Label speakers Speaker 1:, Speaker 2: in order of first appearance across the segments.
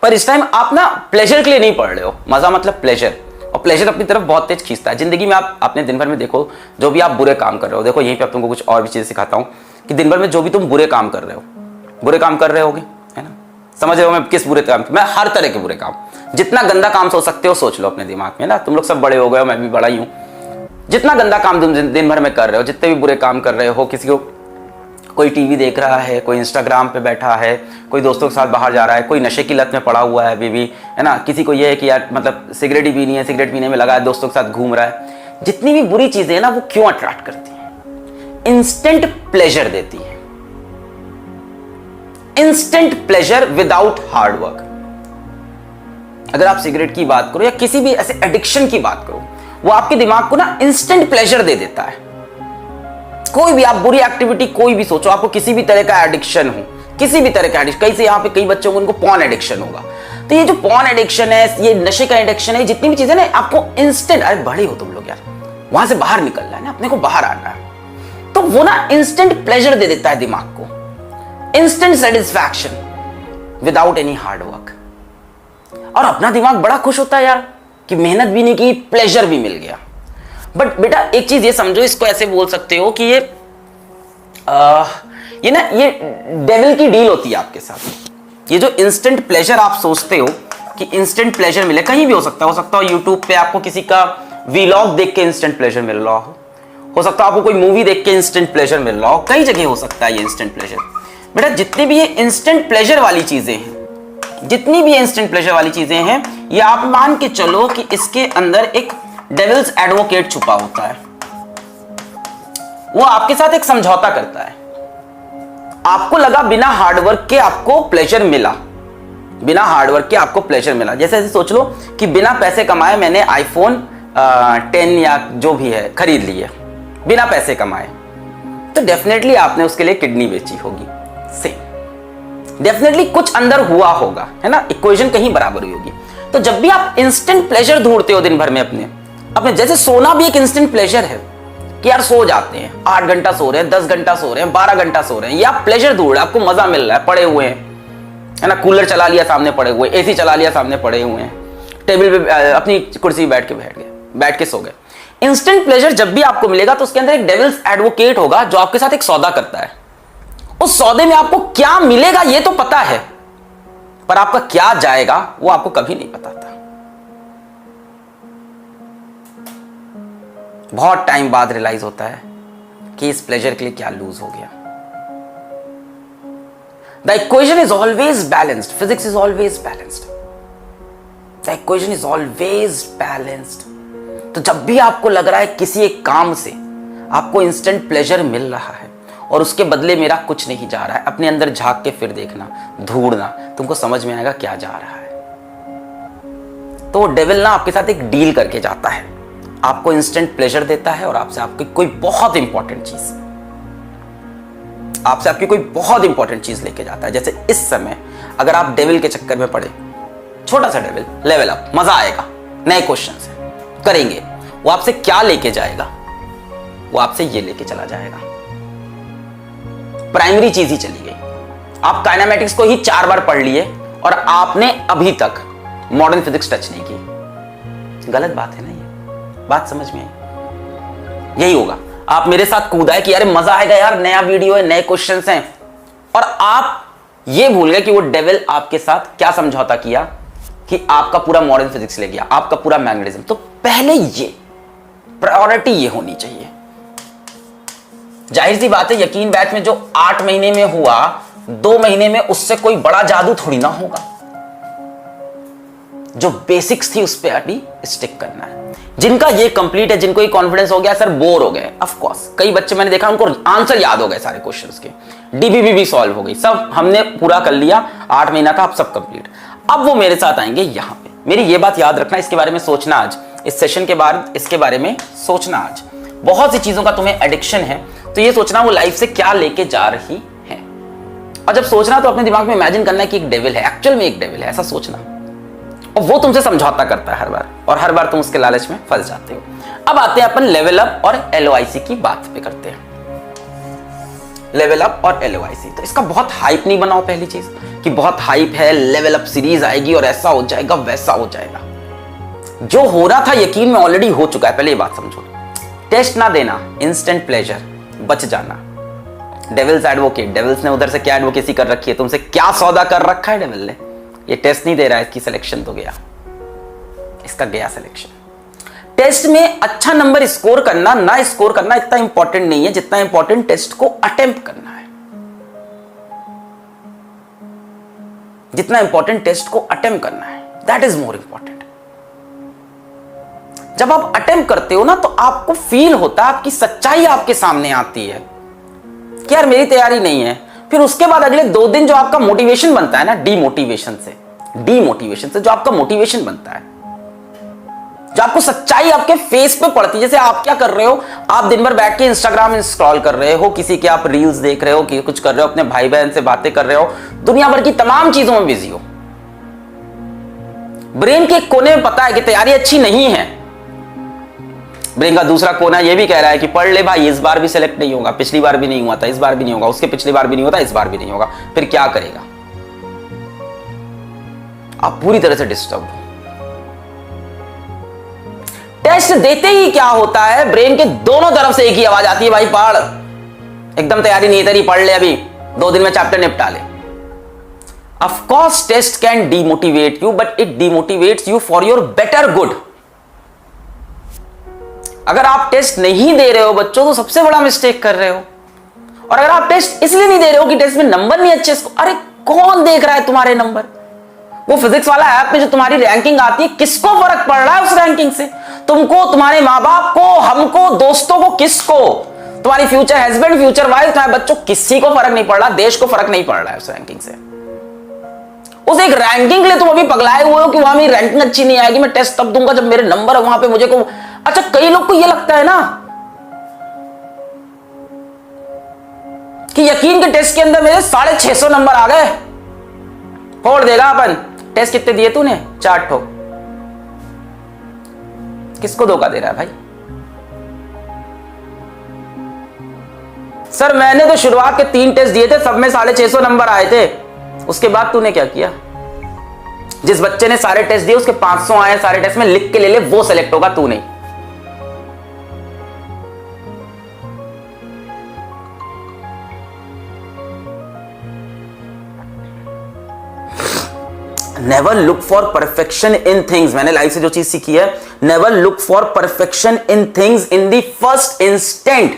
Speaker 1: पर इस टाइम आप ना प्लेजर के लिए नहीं पढ़ रहे हो, मजा मतलब प्लेजर, और प्लेजर अपनी तरफ बहुत तेज खींचता है। जिंदगी में आप अपने दिन भर में देखो, जो भी आप बुरे काम कर रहे हो, देखो यहीं पे अब तुमको कुछ और भी चीजें सिखाता हूँ कि दिन भर में जो भी तुम बुरे काम कर रहे हो, बुरे काम कर रहे होगे, है ना, समझ रहे हो मैं किस बुरे काम, मैं हर तरह के बुरे काम, जितना गंदा काम सोच सकते हो सोच लो अपने दिमाग में ना, तुम लोग सब बड़े हो गए हो, मैं भी बड़ा ही हूँ। जितना गंदा काम तुम दिन भर में कर रहे हो, जितने भी बुरे काम कर रहे हो, किसी को कोई टीवी देख रहा है, कोई इंस्टाग्राम पे बैठा है, कोई दोस्तों के साथ बाहर जा रहा है, कोई नशे की लत में पड़ा हुआ है अभी भी, है ना, किसी को ये है कि यार मतलब सिगरेट ही पीनी है, सिगरेट पीने में लगा है, दोस्तों के साथ घूम रहा है। जितनी भी बुरी चीजें हैं ना, वो क्यों अट्रैक्ट करती हैं? इंस्टेंट प्लेजर देती है, instant pleasure without hard work. अगर आप सिगरेट की बात करो या किसी भी ऐसे एडिक्शन की बात करो, वो आपके दिमाग को ना इंस्टेंट प्लेजर दे देता है। कोई भी आप बुरी एक्टिविटी कोई भी सोचो, आपको किसी भी तरह का एडिक्शन हो, किसी भी तरह का एडिक्शन, कई से यहाँ पे कई बच्चों को उनको पॉर्न एडिक्शन होगा, तो ये जो पॉर्न एडिक्शन है, ये नशे का एडिक्शन है, जितनी भी चीजें ना आपको इंस्टेंट, अरे बड़े हो तुम लोग यार, वहां से बाहर निकलना है ना, अपने को बाहर आना है, तो वो ना इंस्टेंट प्लेजर दे देता है दिमाग को, instant satisfaction without any hard work. और अपना दिमाग बड़ा खुश होता है यार कि मेहनत भी नहीं की, प्लेजर भी मिल गया। बट बेटा एक चीज ये समझो, इसको ऐसे बोल सकते हो कि ये डेविल की डील होती है आपके साथ। ये जो इंस्टेंट प्लेजर आप सोचते हो कि इंस्टेंट प्लेजर मिले, कहीं भी हो सकता हो यूट्यूब पे आपको किसी का वीलॉग देख के इंस्टेंट प्लेजर मिल रहा हो सकता है आपको कोई मूवी देख के इंस्टेंट प्लेजर मिल रहा हो, कई जगह हो सकता है ये इंस्टेंट प्लेजर। बेटा जितनी भी ये इंस्टेंट प्लेजर वाली चीजें हैं, जितनी भी इंस्टेंट प्लेजर वाली चीजें हैं, ये आप मान के चलो कि इसके अंदर एक डेविल्स एडवोकेट छुपा होता है। वो आपके साथ एक समझौता करता है। आपको लगा बिना हार्डवर्क के आपको प्लेजर मिला, बिना हार्डवर्क के आपको प्लेजर मिला। जैसे ऐसे सोच लो कि बिना पैसे कमाए मैंने आईफोन 10 या जो भी है खरीद लिए, बिना पैसे कमाए, तो डेफिनेटली आपने उसके लिए किडनी बेची होगी। सेम डेफिनेटली कुछ अंदर हुआ होगा, है ना, इक्वेशन कहीं बराबर हुई होगी। तो जब भी आप इंस्टेंट प्लेजर ढूंढते हो दिन भर में अपने जैसे सोना भी एक इंस्टेंट प्लेजर है कि यार सो जाते हैं, 8 घंटा सो रहे हैं, 10 घंटा सो रहे हैं, 12 घंटा सो रहे हैं, या प्लेजर ढूंढ रहे हैं, आपको मजा मिल रहा है, पड़े हुए हैं, है ना, कूलर चला लिया सामने पड़े हुए, एसी चला लिया सामने पड़े हुए हैं, टेबल पे अपनी कुर्सी बैठ के सो गए। इंस्टेंट प्लेजर जब भी आपको मिलेगा तो उसके अंदर एक डेविल्स एडवोकेट होगा जो आपके साथ एक सौदा करता है। उस सौदे में आपको क्या मिलेगा ये तो पता है, पर आपका क्या जाएगा वो आपको कभी नहीं पता था। बहुत टाइम बाद रियलाइज होता है कि इस प्लेजर के लिए क्या लूज हो गया। The equation is always balanced, physics is always balanced, the equation is always balanced. तो जब भी आपको लग रहा है किसी एक काम से आपको इंस्टेंट प्लेजर मिल रहा है और उसके बदले मेरा कुछ नहीं जा रहा है, अपने अंदर झांक के फिर देखना, ढूंढना, तुमको समझ में आएगा क्या जा रहा है। तो डेविल ना आपके साथ एक डील करके जाता है, आपको इंस्टेंट प्लेजर देता है और आपसे आपकी कोई बहुत इंपॉर्टेंट चीज लेके जाता है। जैसे इस समय अगर आप डेविल के चक्कर में पड़े, छोटा सा डेविल, लेवल अप, मजा आएगा, नए क्वेश्चन करेंगे, वो आपसे क्या लेके जाएगा? वो आपसे ये लेके चला जाएगा, प्राइमरी चीज ही चली गई। आप काइनेमेटिक्स को ही 4 बार पढ़ लिए और आपने अभी तक मॉडर्न फिजिक्स टच नहीं की। गलत बात है ना, ये बात समझ में आई? यही होगा, आप मेरे साथ कूदा कि यार मजा आएगा यार, नया वीडियो है, नए क्वेश्चंस हैं, और आप ये भूल गए कि वो डेविल आपके साथ क्या समझौता किया कि आपका पूरा मॉडर्न फिजिक्स ले गया, आपका पूरा मैग्नेटिज्म। तो पहले ये प्रायोरिटी ये होनी चाहिए। जाहिर सी बात है, यकीन बैच में जो 8 महीने में हुआ, 2 महीने में उससे कोई बड़ा जादू थोड़ी ना होगा। जो बेसिक्स थी उस पर अभी स्टिक करना है। जिनका ये कंप्लीट है, जिनको ये कॉन्फिडेंस हो गया, सर बोर हो गए, ऑफ कोर्स कई बच्चे मैंने देखा उनको आंसर याद हो गए सारे क्वेश्चंस के, डीबीबी भी सॉल्व हो गई, सब हमने पूरा कर लिया, 8 महीना का, अब सब कंप्लीट। अब वो मेरे साथ आएंगे यहां पे। मेरी ये बात याद रखना, इसके बारे में सोचना आज, इस सेशन के बाद इसके बारे में सोचना आज। बहुत सी चीजों का तुम्हें एडिक्शन है, तो ये सोचना वो लाइफ से क्या लेके जा रही है। और जब सोचना तो अपने दिमाग में इमेजिन करना है कि एक डेविल है, एक्चुअल में एक डेविल है, ऐसा सोचना, और वो तुमसे समझौता करता है हर बार, और हर बार तुम उसके लालच में फंस जाते हो। अब आते हैं अपन लेवल अप और LOIC की बात पे करते हैं। लेवल अप और LOIC। तो इसका बहुत हाइप नहीं बनाओ, पहली चीज कि बहुत हाइप है, लेवल अप सीरीज आएगी और ऐसा हो जाएगा वैसा हो जाएगा। जो हो रहा था यकीन में ऑलरेडी हो चुका है, पहले ये बात समझो। टेस्ट ना देना, इंस्टेंट प्लेजर, बच जाना। डेविल्स एडवोकेट, डेविल्स ने उधर से क्या एडवोकेसी कर रखी है, तुमसे क्या सौदा कर रखा है डेविल ने। ये टेस्ट नहीं दे रहा है, इसकी सिलेक्शन तो गया, इसका गया सिलेक्शन। टेस्ट में अच्छा नंबर स्कोर करना ना स्कोर करना इतना इंपॉर्टेंट नहीं है जितना इंपॉर्टेंट टेस्ट को अटेम्प्ट करना है, जितना इंपॉर्टेंट टेस्ट को अटेम्प्ट करना है, दैट इज मोर इंपॉर्टेंट। जब आप अटेम्प्ट करते हो ना तो आपको फील होता है, आपकी सच्चाई आपके सामने आती है कि यार मेरी तैयारी नहीं है। फिर उसके बाद अगले 2 दिन जो आपका मोटिवेशन बनता है ना, डीमोटिवेशन से जो आपका मोटिवेशन बनता है, जो आपको सच्चाई आपके फेस पे पड़ती है। जैसे आप क्या कर रहे हो, आप दिन भर बैठ के इंस्टाग्राम स्क्रॉल कर रहे हो, किसी के आप रील्स देख रहे हो, कि कुछ कर रहे हो, अपने भाई बहन से बातें कर रहे हो, दुनिया भर की तमाम चीजों में बिजी हो। ब्रेन के कोने में पता है कि तैयारी अच्छी नहीं है, ब्रेन का दूसरा कोना यह भी कह रहा है कि पढ़ ले भाई, इस बार भी सिलेक्ट नहीं होगा, पिछली बार भी नहीं हुआ था, इस बार भी नहीं होगा, उसके पिछली बार भी नहीं होता, इस बार भी नहीं होगा। फिर क्या करेगा, आप पूरी तरह से डिस्टर्ब हो। टेस्ट देते ही क्या होता है, ब्रेन के दोनों तरफ से एक ही आवाज आती है, भाई पढ़, एकदम तैयारी नहीं तेरी, पढ़ ले, अभी 2 दिन में चैप्टर निपटा ले। Of course test can demotivate you, but it demotivates you for your better good. अगर आप टेस्ट नहीं दे रहे हो बच्चों तो सबसे बड़ा मिस्टेक कर रहे हो। और अगर आप टेस्ट इसलिए नहीं दे रहे हो कि टेस्ट में नंबर नहीं अच्छे, अरे कौन देख रहा है तुम्हारे नंबर? वो फिजिक्स वाला ऐप में जो तुम्हारी रैंकिंग आती है, किसको फर्क पड़ रहा है उस रैंकिंग से? तुमको, तुम्हारे माँ बाप को, हमको, दोस्तों को, किसको? तुम्हारी फ्यूचर हस्बैंड, फ्यूचर वाइफ, तुम्हारे बच्चों, किसी को फर्क नहीं पड़ रहा, देश को फर्क नहीं पड़ रहा है उस रैंकिंग से। उस एक रैंकिंग के लिए तुम अभी पगलाए हुए हो कि वहां मेरी रैंकिंग अच्छी नहीं आएगी, मैं टेस्ट तब दूंगा जब मेरे नंबर है वहां पे मुझे को। अच्छा, कई लोग को यह लगता है ना कि यकीन के टेस्ट के अंदर मेरे 650 नंबर आ गए, फोड़ देगा अपन। टेस्ट कितने दिए तूने? 4 ठो। किसको धोखा दे रहा है भाई? सर मैंने तो शुरुआत के 3 टेस्ट दिए थे, सब में 650 नंबर आए थे। उसके बाद तूने क्या किया? जिस बच्चे ने सारे टेस्ट दिए उसके 500 आए सारे टेस्ट में, लिख के ले ले, वो सेलेक्ट होगा, तू नहीं। Never look for perfection in things. मैंने लाइफ से जो चीज सीखी है, never look for perfection in things in the first instant.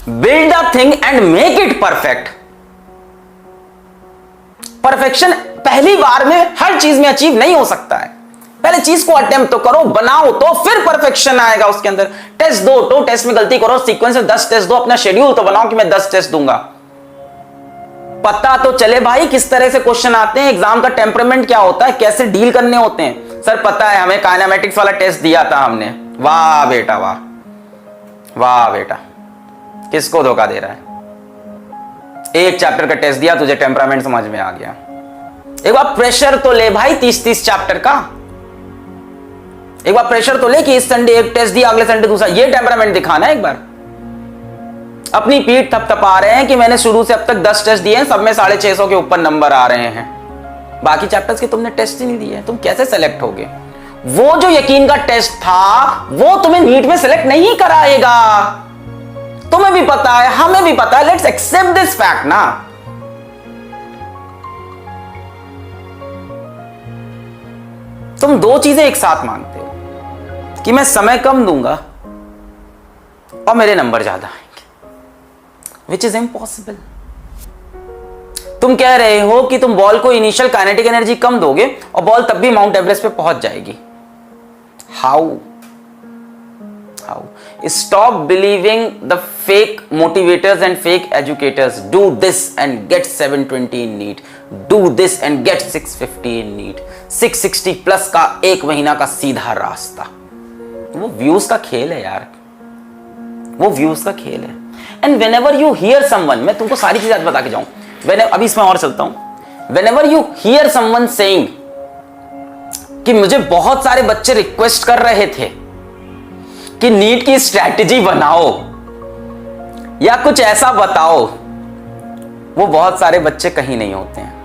Speaker 1: Build a thing and make it perfect. Perfection पहली बार में हर चीज में अचीव नहीं हो सकता है। पहले चीज को अटेम्प्ट तो करो, बनाओ, तो फिर परफेक्शन आएगा उसके अंदर। टेस्ट दो, तो टेस्ट में गलती करो, सीक्वेंस में 10 टेस्ट दो, अपना शेड्यूल तो बनाओ कि मैं 10 टेस्ट दूंगा। पता तो चले भाई किस तरह से क्वेश्चन आते हैं, एग्जाम का टेम्परामेंट क्या होता है, कैसे डील करने होते हैं। सर पता है, हमें काइनेमेटिक्स वाला टेस्ट दिया था हमने। वाह बेटा वाह, वाह बेटा, किसको धोखा दे रहा है? एक चैप्टर का टेस्ट दिया, तुझे टेम्परामेंट समझ में आ गया। एक बार प्रेशर तो ले भाई 30-30 चैप्टर का। एक बार प्रेशर तो ले कि इस संडे एक टेस्ट दिया, अगले संडे दूसरा। ये टेम्परामेंट दिखाना है एक बार। अपनी पीठ थपथपा रहे हैं कि मैंने शुरू से अब तक 10 टेस्ट दिए हैं, सब में 650 के ऊपर नंबर आ रहे हैं। बाकी चैप्टर्स के तुमने टेस्ट ही नहीं दिए, तुम कैसे सेलेक्ट होगे? वो जो यकीन का टेस्ट था वो तुम्हें नीट में सेलेक्ट नहीं कराएगा। तुम्हें भी पता है, हमें भी पता है। लेट्स एक्सेप्ट दिस फैक्ट ना। तुम 2 चीजें एक साथ मांगते हो कि मैं समय कम दूंगा और मेरे नंबर ज्यादा आएंगे, विच इज इम्पॉसिबल। तुम कह रहे हो कि तुम बॉल को इनिशियल काइनेटिक एनर्जी कम दोगे और बॉल तब भी माउंट एवरेस्ट पे पहुंच जाएगी। How? Stop believing the fake motivators and fake educators. Do this and get 720 in NEET. Do this and get 650 in NEET. 660 plus का 1 महीना का सीधा रास्ता। वो व्यूज का खेल है यार, वो व्यूज का खेल है। And whenever you hear someone, मैं तुमको सारी चीजें बता के जाऊं, अभी इसमें और चलता हूं। Whenever you hear someone saying कि मुझे बहुत सारे बच्चे रिक्वेस्ट कर रहे थे कि नीट की स्ट्रैटेजी बनाओ, या कुछ ऐसा बताओ। वो बहुत सारे बच्चे कहीं नहीं होते हैं,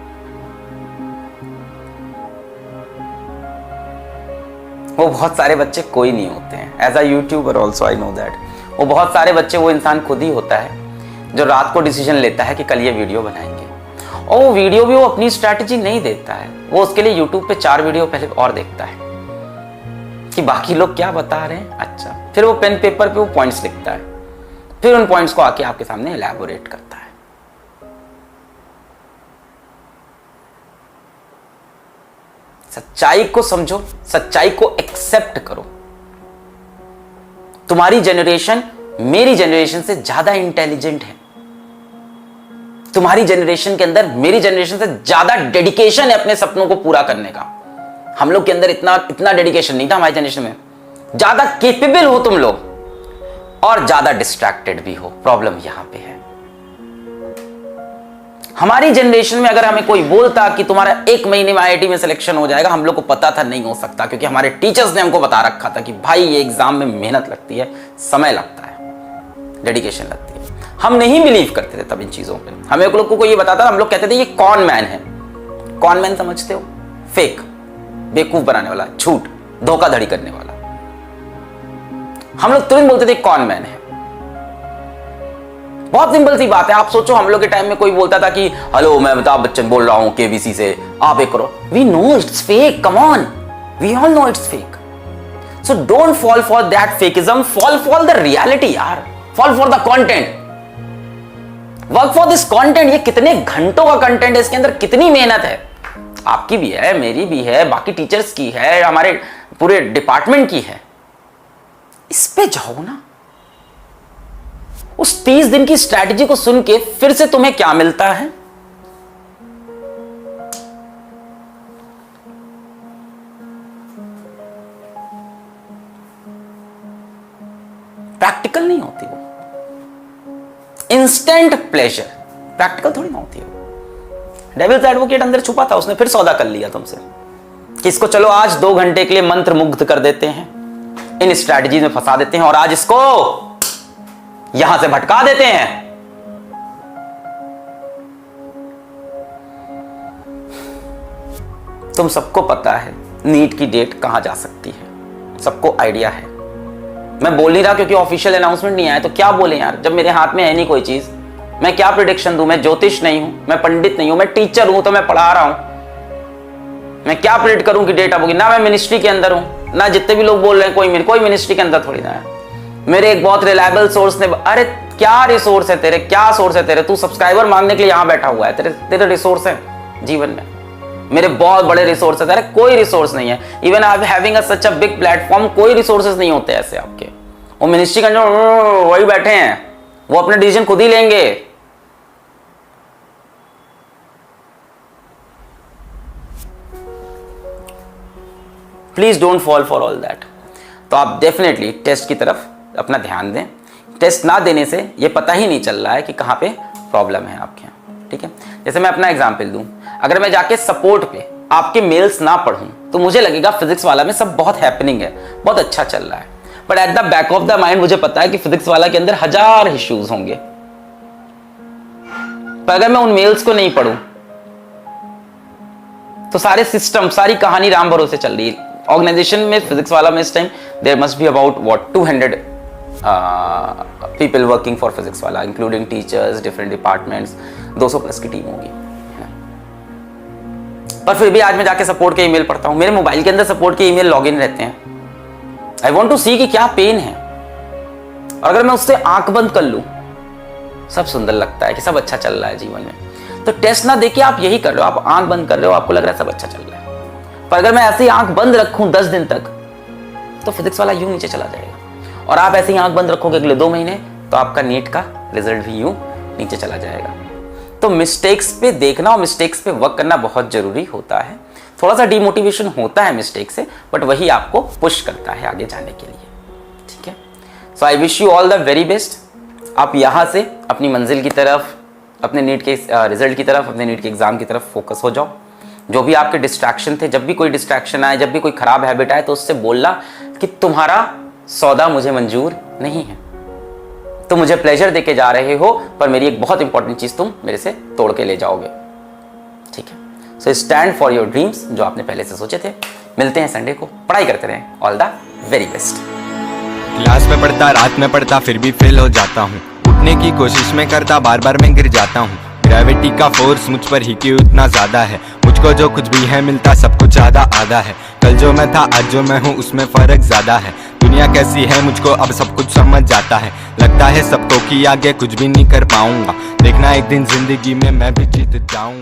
Speaker 1: वो बहुत सारे बच्चे कोई नहीं होते हैं। As a YouTuber also I know that वो बहुत सारे बच्चे, वो इंसान खुद ही होता है जो रात को डिसीजन लेता है कि कल ये वीडियो बनाएंगे, और वो वीडियो भी वो अपनी स्ट्रैटेजी नहीं देता है, वो उसके लिए यूट्यूब पे 4 वीडियो पहले और देखता है कि बाकी लोग क्या बता रहे हैं। अच्छा, फिर वो पेन पेपर पे वो पॉइंट्स लिखता है, फिर उन पॉइंट्स को आके आपके सामने एलैबोरेट करता है। सच्चाई को समझो, सच्चाई को एक्सेप्ट करो। तुम्हारी जनरेशन मेरी जनरेशन से ज्यादा इंटेलिजेंट है, तुम्हारी जनरेशन के अंदर मेरी जनरेशन से ज्यादा डेडिकेशन है अपने सपनों को पूरा करने का। हम लोग के अंदर इतना डेडिकेशन नहीं था हमारी जनरेशन में। ज्यादा केपेबल हो तुम लोग और ज्यादा डिस्ट्रैक्टेड भी हो, प्रॉब्लम यहां पे है। हमारी जनरेशन में अगर हमें कोई बोलता कि तुम्हारा 1 महीने में आईआईटी में सिलेक्शन हो जाएगा, हम लोग को पता था नहीं हो सकता, क्योंकि हमारे टीचर्स ने हमको बता रखा था कि भाई ये एग्जाम में मेहनत लगती है, समय लगता है, डेडिकेशन लगती है। हम नहीं बिलीव करते थे तब इन चीजों पे। हमें लोग को कोई ये बताता था, हम लोग कहते थे ये कॉन मैन है। कॉन मैन समझते हो? फेक, बेवकूफ बनाने वाला, झूठ, धोखाधड़ी करने वाला। हम लोग तुरंत बोलते थे कॉन मैन है। बहुत सिंपल सी बात है। आप सोचो हम लोग के टाइम में कोई बोलता था कि हेलो मैं अमिताभ बच्चन बोल रहा हूं केबीसी से, आप एक करो। We know it's fake, come on, we all know it's fake. So don't fall for that fakeism, fall for the reality यार, fall for the content, work for this content. ये कितने घंटों का कंटेंट है, इसके अंदर कितनी मेहनत है, आपकी भी है, मेरी भी है, बाकी टीचर्स की है, हमारे पूरे डिपार्टमेंट की है। इस पे जाओ ना। उस 30 दिन की स्ट्रैटेजी को सुन के फिर से तुम्हें क्या मिलता है? प्रैक्टिकल नहीं होती वो। इंस्टेंट प्लेजर प्रैक्टिकल थोड़ी ना होती है वो। डेविल्स एडवोकेट अंदर छुपा था, उसने फिर सौदा कर लिया तुमसे कि इसको चलो आज 2 घंटे के लिए मंत्र मुग्ध कर देते हैं, इन स्ट्रैटेजी में फंसा देते हैं और आज इसको यहां से भटका देते हैं। तुम सबको पता है नीट की डेट कहां जा सकती है, सबको आइडिया है। मैं बोल नहीं रहा क्योंकि ऑफिशियल अनाउंसमेंट नहीं आया, तो क्या बोले यार, जब मेरे हाथ में है नहीं कोई चीज, मैं क्या प्रेडिक्शन दूं? मैं ज्योतिष नहीं हूं, मैं पंडित नहीं हूं, मैं टीचर हूं तो मैं पढ़ा रहा हूं। मैं क्या प्रेडिक्ट करूं कि डेट अब होगी? ना मैं मिनिस्ट्री के अंदर हूं, ना जितने भी लोग बोल रहे हैं कोई मिनिस्ट्री के अंदर थोड़ी ना है। मेरे एक बहुत रिलायबल सोर्स ने, अरे क्या रिसोर्स है तेरे, क्या सोर्स है तेरे? तू सब्सक्राइबर मांगने के लिए यहां बैठा हुआ है, तेरे रिसोर्स है जीवन में? मेरे बहुत बड़े रिसोर्स है, तेरे कोई रिसोर्स नहीं है। इवन आप having such a big platform, कोई रिसोर्सेज नहीं होते ऐसे आपके। वो मिनिस्ट्री के अंदर वही बैठे हैं, वो अपने डिसीजन खुद ही लेंगे। Please don't fall for all that. तो आप डेफिनेटली टेस्ट की तरफ अपना ध्यान दें। टेस्ट ना देने से ये पता ही नहीं चल रहा है कि कहां पे प्रॉब्लम है आपके यहाँ, ठीक है? जैसे मैं अपना एग्जांपल दूं, अगर मैं जाके सपोर्ट पे आपके मेल्स ना पढ़ूं तो मुझे लगेगा फिजिक्स वाला में सब बहुत हैपनिंग है, बहुत अच्छा चल रहा है, but at the back of the mind मुझे पता है कि फिजिक्स वाला के अंदर 1000 इश्यूज होंगे। पर अगर मैं उन मेल्स को नहीं पढ़ूं तो सारे सिस्टम, सारी कहानी राम भरोसे चल रही है। ऑर्गेनाइजेशन में फिजिक्स वाला में इस time there must be about 200 people working for Physics Wallah, including teachers, different departments, 200 plus की टीम होगी। पर फिर भी आज मैं जाके सपोर्ट के ईमेल पढ़ता हूं, मेरे मोबाइल के अंदर सपोर्ट के ईमेल लॉगिन रहते हैं। आई वांट टू सी कि क्या पेन है, और अगर मैं उससे आंख बंद कर लूं, सब सुंदर लगता है कि सब अच्छा चल रहा है जीवन में। तो टेस्ट ना देके आप यही कर रहे हो, आप आंख बंद कर रहे हो, आपको लग रहा है सब अच्छा चल रहा है। पर अगर मैं ऐसे ही आंख बंद रखूं 10 दिन तक तो फिजिक्स वाला यूं नीचे चला जाएगा, और आप ऐसे ही आंख बंद रखोगे अगले 2 महीने तो आपका नीट का रिजल्ट भी यूं नीचे चला जाएगा। तो मिस्टेक्स पे देखना और मिस्टेक्स पे वर्क करना बहुत जरूरी होता है। थोड़ा सा डिमोटिवेशन होता है मिस्टेक से, बट वही आपको पुश करता है आगे जाने के लिए, ठीक है? So I wish you all the very best. आप यहाँ से अपनी मंजिल की तरफ, अपने नीट के रिजल्ट की तरफ, अपने नीट के एग्जाम की तरफ फोकस हो जाओ। जो भी आपके डिस्ट्रैक्शन थे, जब भी कोई डिस्ट्रैक्शन आए, जब भी कोई खराब हैबिट आए, तो उससे बोलना कि तुम्हारा सौदा मुझे मंजूर नहीं है, तुम मुझे प्लेजर देके जा रहे हो, पर मेरी एक बहुत इंपॉर्टेंट चीज तुम मेरे से तोड़ के ले जाओगे। ठीक है, so stand for your dreams, जो आपने पहले से सोचे थे। मिलते हैं संडे को, पढ़ाई करते रहें। All the very best.
Speaker 2: Class में पढ़ता, रात में पढ़ता, फिर भी फेल हो जाता हूँ। उठने की कोशिश में करता, बार बार मैं गिर जाता हूँ। ग्रेविटी का फोर्स मुझ पर ही क्यों इतना ज्यादा है? मुझको जो कुछ भी है मिलता, सब कुछ आधा आधा है। कल जो मैं था, आज जो मैं हूँ, उसमें फर्क ज्यादा है। दुनिया कैसी है मुझको अब सब कुछ समझ जाता है। लगता है सबको कि आगे कुछ भी नहीं कर पाऊंगा। देखना एक दिन जिंदगी में मैं भी जीत जाऊंगा।